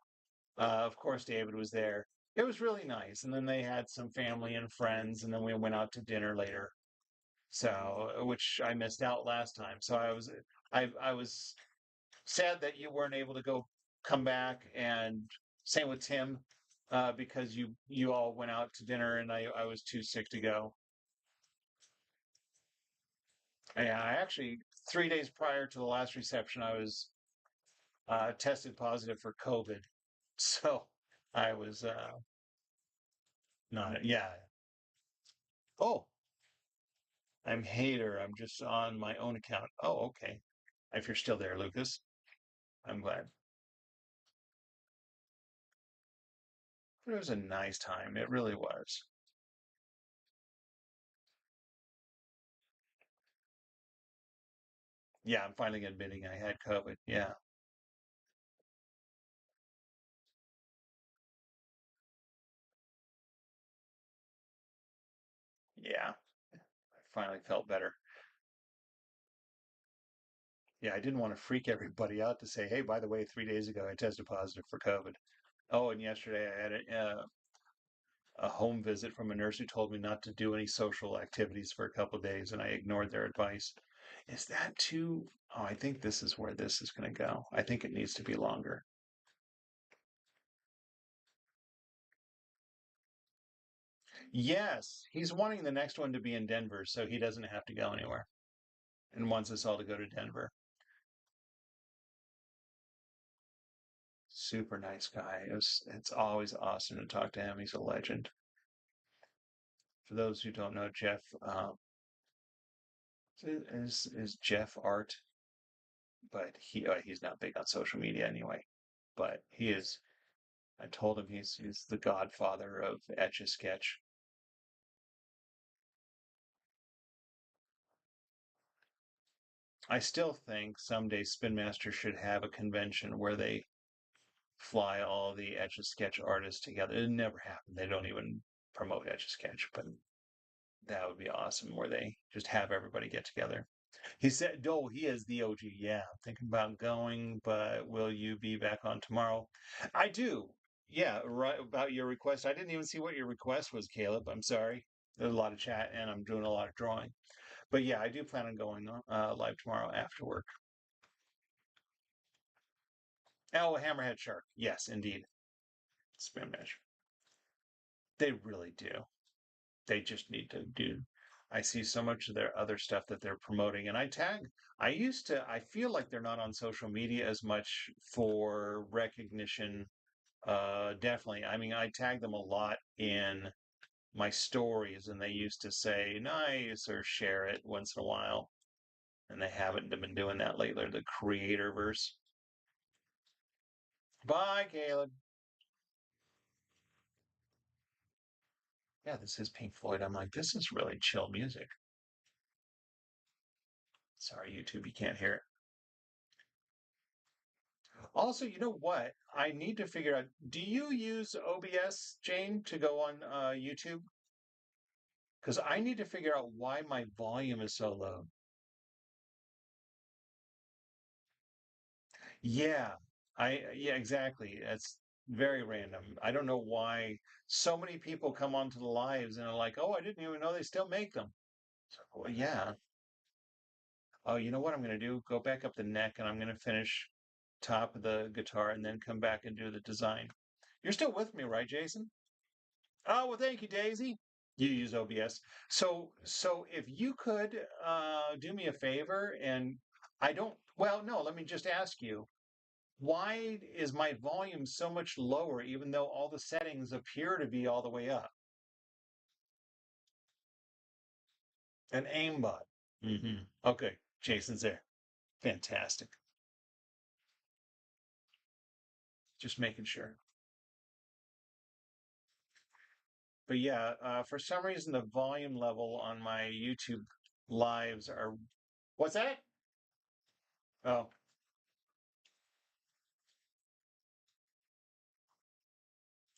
Of course, David was there. It was really nice. And then they had some family and friends, and then we went out to dinner later. So, which I missed out last time. So I was sad that you weren't able to come back, and same with Tim, because you all went out to dinner, and I was too sick to go. And I actually 3 days prior to the last reception, I was tested positive for COVID. So I was not, yeah. Oh, I'm hater. I'm just on my own account. Oh, okay. If you're still there, Lucas, I'm glad. It was a nice time. It really was. Yeah, I'm finally admitting I had COVID. Yeah, yeah. I finally felt better. Yeah, I didn't want to freak everybody out to say, hey, by the way, 3 days ago I tested positive for COVID. Oh, and yesterday I had a home visit from a nurse who told me not to do any social activities for a couple of days, and I ignored their advice. Is that too? Oh, I think this is where this is going to go. I think it needs to be longer. Yes, he's wanting the next one to be in Denver so he doesn't have to go anywhere and wants us all to go to Denver. Super nice guy. It's always awesome to talk to him. He's a legend. For those who don't know, Jeff is Jeff Art, but he's not big on social media anyway. But he is. I told him he's the godfather of Etch A Sketch. I still think someday Spin Master should have a convention where they fly all the Etch A Sketch artists together. It never happened. They don't even promote Etch A Sketch, but that would be awesome where they just have everybody get together. He said, "Oh, he is the OG. Yeah, I'm thinking about going, but will you be back on tomorrow?" I do. Yeah, right about your request. I didn't even see what your request was, Caleb. I'm sorry. There's a lot of chat, and I'm doing a lot of drawing. But yeah, I do plan on going live tomorrow after work. Oh, Hammerhead Shark. Yes, indeed. Spam Mash. They really do. They just need to do. I see so much of their other stuff that they're promoting, and I feel like they're not on social media as much for recognition. Definitely. I mean, I tag them a lot in my stories, and they used to say nice or share it once in a while, and they haven't been doing that lately. The creatorverse. Bye, Caleb. Yeah, this is Pink Floyd. I'm like, this is really chill music. Sorry, YouTube, you can't hear it. Also, you know what? I need to figure out, do you use OBS, Jane, to go on YouTube? Because I need to figure out why my volume is so low. Yeah, yeah, exactly. It's very random. I don't know why so many people come onto the lives and are like, "Oh, I didn't even know they still make them." So, well, yeah. Oh, you know what I'm going to do? Go back up the neck and I'm going to finish top of the guitar and then come back and do the design. You're still with me, right, Jason? Oh, well, thank you, Daisy. You use OBS. So if you could do me a favor and well, no, let me just ask you, why is my volume so much lower even though all the settings appear to be all the way up? An aimbot. Okay, Jason's there. Fantastic. Just making sure. But yeah, for some reason the volume level on my YouTube lives are. What's that? Oh,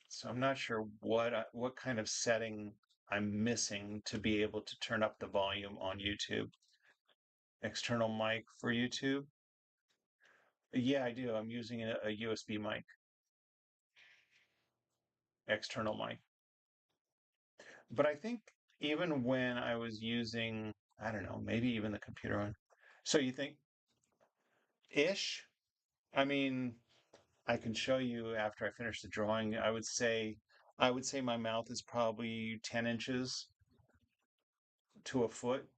so I'm not sure what kind of setting I'm missing to be able to turn up the volume on YouTube. External mic for YouTube. Yeah, I do. I'm using a USB mic, external mic. But I think even when I was using, I don't know, maybe even the computer one. So you think ish? I mean, I can show you after I finish the drawing. I would say my mouth is probably 10 inches to a foot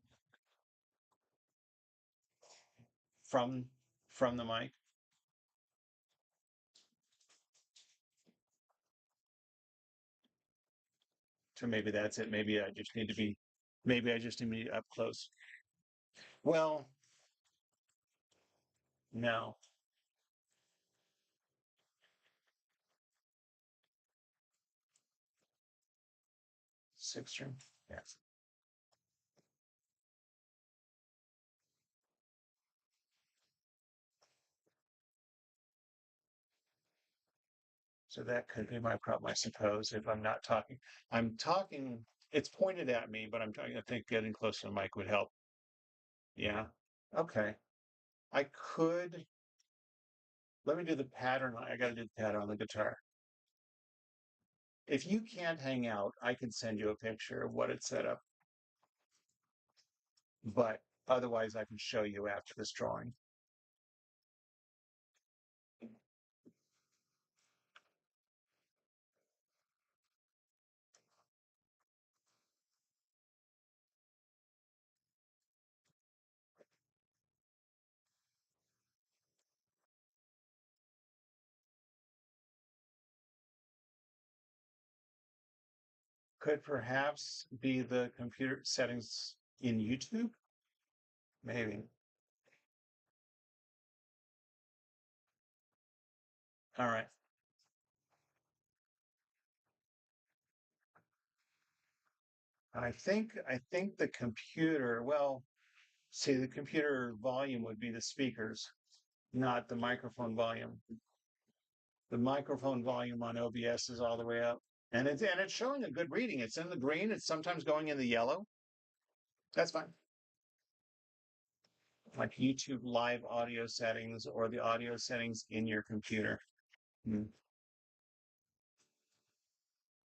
from from the mic. So maybe that's it. Maybe I just need to be up close. Well, no, six string. Yes. So that could be my problem, I suppose, if I'm not talking. I'm talking, it's pointed at me, but I'm talking, I think getting close to the mic would help. Yeah. Okay. I could, let me do the pattern. I got to do the pattern on the guitar. If you can't hang out, I can send you a picture of what it's set up, but otherwise I can show you after this drawing. Could perhaps be the computer settings in YouTube? Maybe. All right. I think the computer, well, see, the computer volume would be the speakers, not the microphone volume. The microphone volume on OBS is all the way up. And it's showing a good reading. It's in the green. It's sometimes going in the yellow. That's fine. Like YouTube live audio settings or the audio settings in your computer. Hmm.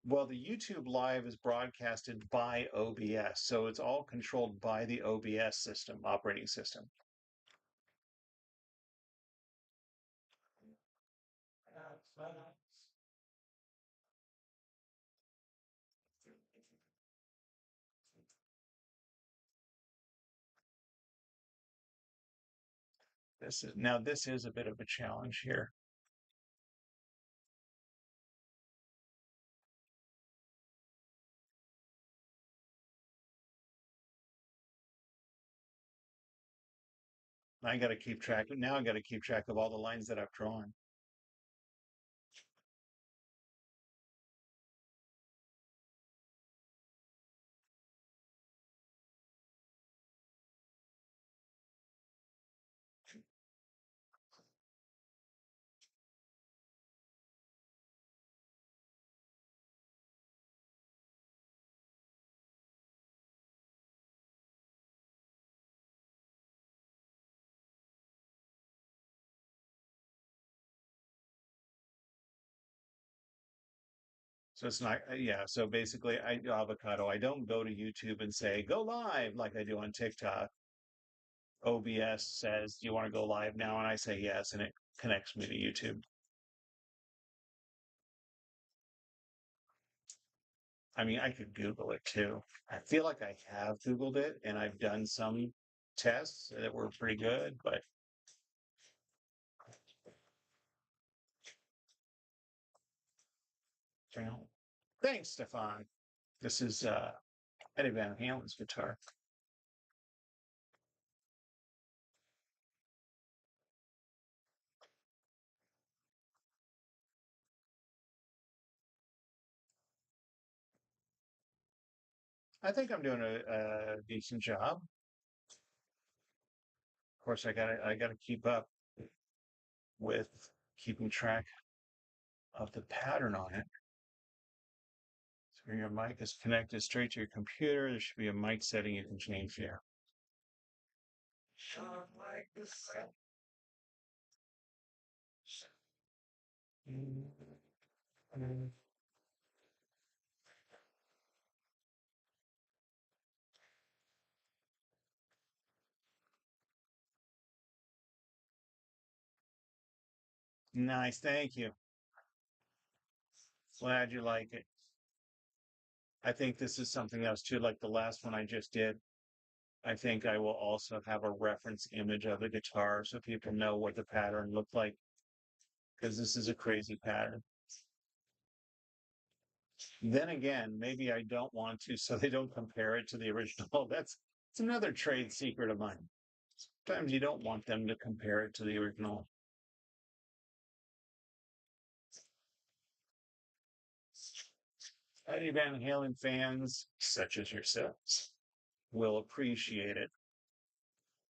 Well, the YouTube live is broadcasted by OBS, so it's all controlled by the OBS system, operating system. This is a bit of a challenge here. I got to keep track. Now I got to keep track of all the lines that I've drawn. So it's not, yeah. So basically, avocado. I don't go to YouTube and say go live like I do on TikTok. OBS says, "Do you want to go live now?" And I say yes, and it connects me to YouTube. I mean, I could Google it too. I feel like I have Googled it, and I've done some tests that were pretty good, but you know, thanks, Stefan. This is Eddie Van Halen's guitar. I think I'm doing a decent job. Of course, I gotta keep up with keeping track of the pattern on it. So your mic is connected straight to your computer. There should be a mic setting you can change here. Nice, thank you. Glad you like it. I think this is something else too, like the last one I just did. I think I will also have a reference image of the guitar so people know what the pattern looked like because this is a crazy pattern. Then again, maybe I don't want to, so they don't compare it to the original. It's another trade secret of mine. Sometimes you don't want them to compare it to the original. Eddie Van Halen fans, such as yourselves, will appreciate it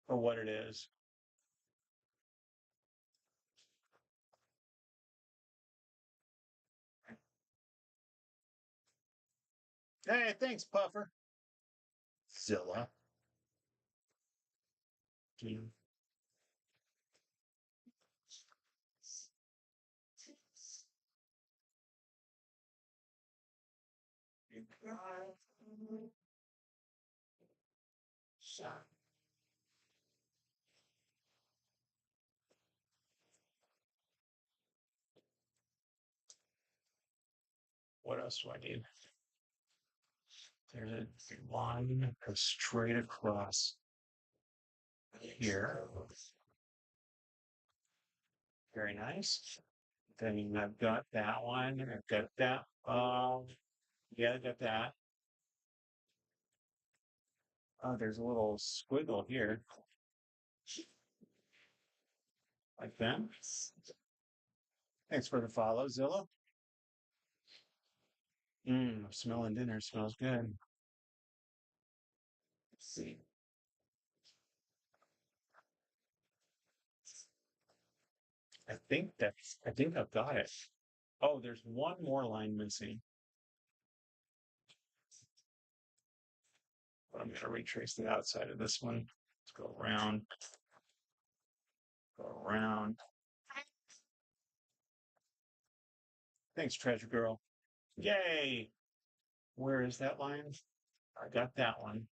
for what it is. Hey, thanks, Puffer. Zilla. What else do I need? There's a line that goes straight across here. Very nice. Then I've got that one. I've got that. Yeah, I got that. Oh, there's a little squiggle here, like that. Thanks for the follow, Zilla. Smelling dinner smells good. Let's see. I think I've got it. Oh, there's one more line missing. But I'm going to retrace the outside of this one. Let's go around. Thanks, Treasure Girl. Yay! Where is that line? I got that one.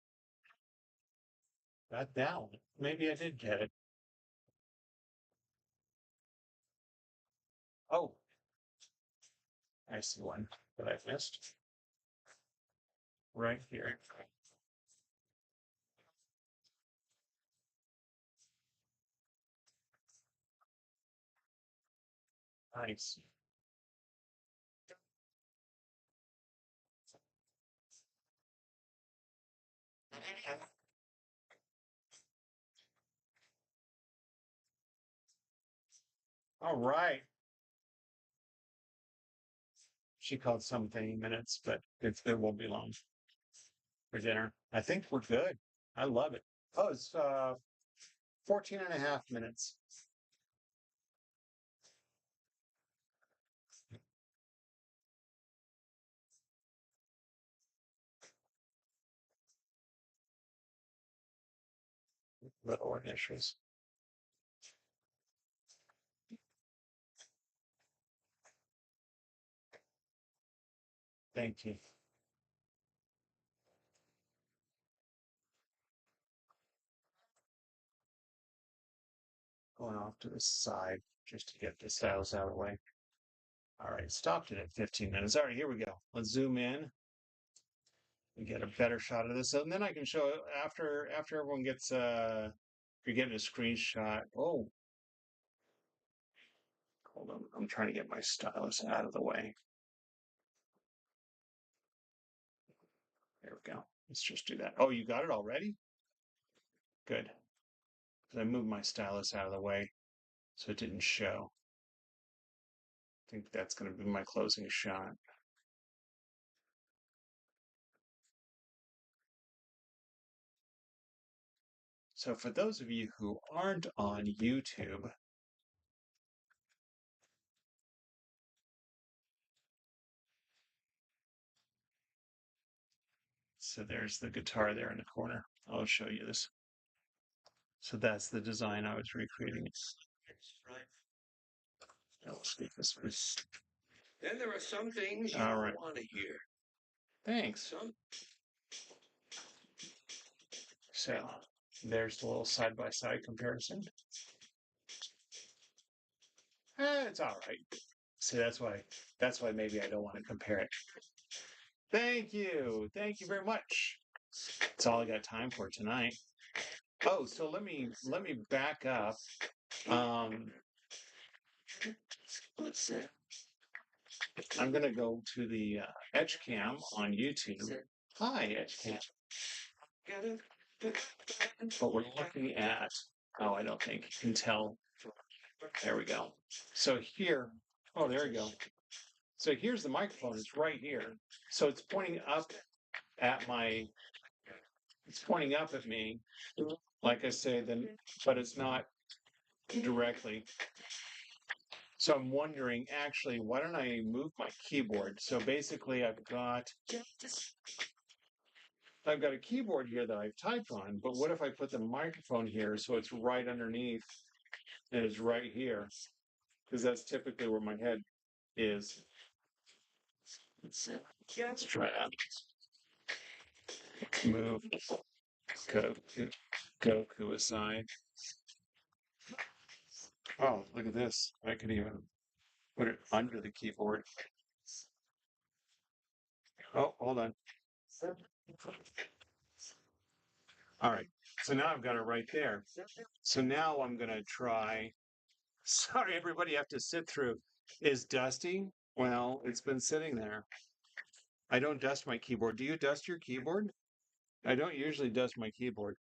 Got that one. Maybe I did get it. Oh, I see one that I missed. Right here. Nice. All right. She called something minutes, but it won't be long for dinner. I think we're good. I love it. Oh, it's 14 and a half minutes. Little initials. Thank you. Going off to the side just to get the styles out of the way. All right, stopped it at 15 minutes. All right, here we go. Let's zoom in and get a better shot of this. And then I can show after everyone gets you're getting a screenshot. Oh, hold on. I'm trying to get my stylus out of the way. There we go. Let's just do that. Oh, you got it already? Good. Because I moved my stylus out of the way so it didn't show. I think that's going to be my closing shot. So for those of you who aren't on YouTube, so there's the guitar there in the corner. I'll show you this. So that's the design I was recreating. Then there are some things you All don't right. want to hear. Thanks. So there's the little side-by-side comparison. It's all right. See, that's why maybe I don't want to compare it. Thank you. Thank you very much. That's all I got time for tonight. Oh, so let me back up. Um, I'm gonna go to the Etch Cam on YouTube. Hi, Etch Cam. But we're looking at. Oh, I don't think you can tell. There we go. So here. Oh, there we go. So here's the microphone. It's right here. So it's pointing up at my. It's pointing up at me. Like I say, then, but it's not directly. So I'm wondering, actually, why don't I move my keyboard? So basically, I've got a keyboard here that I've typed on, but what if I put the microphone here so it's right underneath and it's right here? Because that's typically where my head is. Let's try that. Move Goku aside. Oh, look at this. I could even put it under the keyboard. Oh, hold on. All right. So now I've got it right there. So now I'm going to try. Sorry, everybody, you have to sit through. Is dusty? Well, it's been sitting there. I don't dust my keyboard. Do you dust your keyboard? I don't usually dust my keyboard.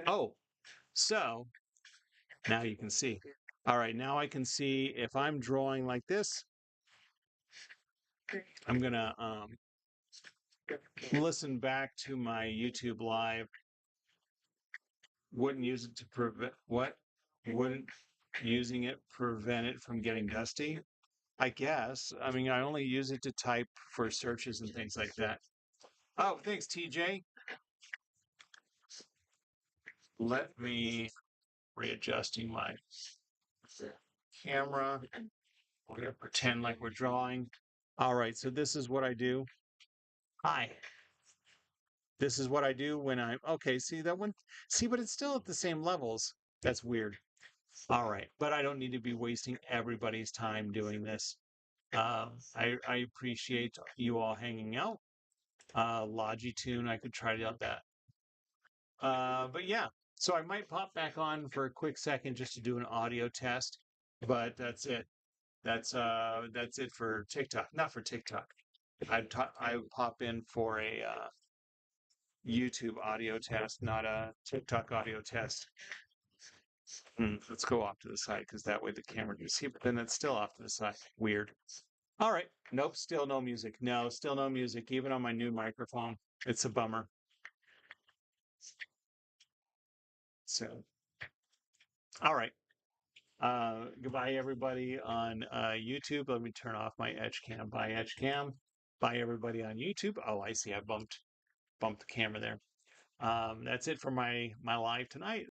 Oh, so now you can see. All right, now I can see if I'm drawing like this, I'm going to listen back to my YouTube live. Wouldn't use it to prevent what? Wouldn't using it prevent it from getting dusty? I guess. I mean, I only use it to type for searches and things like that. Oh, thanks, TJ. Let me readjusting my camera. We're going to pretend like we're drawing. All right, so this is what I do. Hi. This is what I do when I'm okay. See that one? See, but it's still at the same levels. That's weird. All right, but I don't need to be wasting everybody's time doing this. I appreciate you all hanging out. Logitune, I could try out that. But yeah, So I might pop back on for a quick second just to do an audio test, but that's it. That's it for TikTok. Not for TikTok. I would pop in for a YouTube audio test, not a TikTok audio test. Let's go off to the side because that way the camera can see. But then it's still off to the side. Weird. All right. Nope. Still no music. No, still no music. Even on my new microphone, it's a bummer. So, all right. Goodbye, everybody on YouTube. Let me turn off my Etch Cam. Bye, Etch Cam. Bye, everybody on YouTube. Oh, I see. I bumped the camera there. That's it for my live tonight.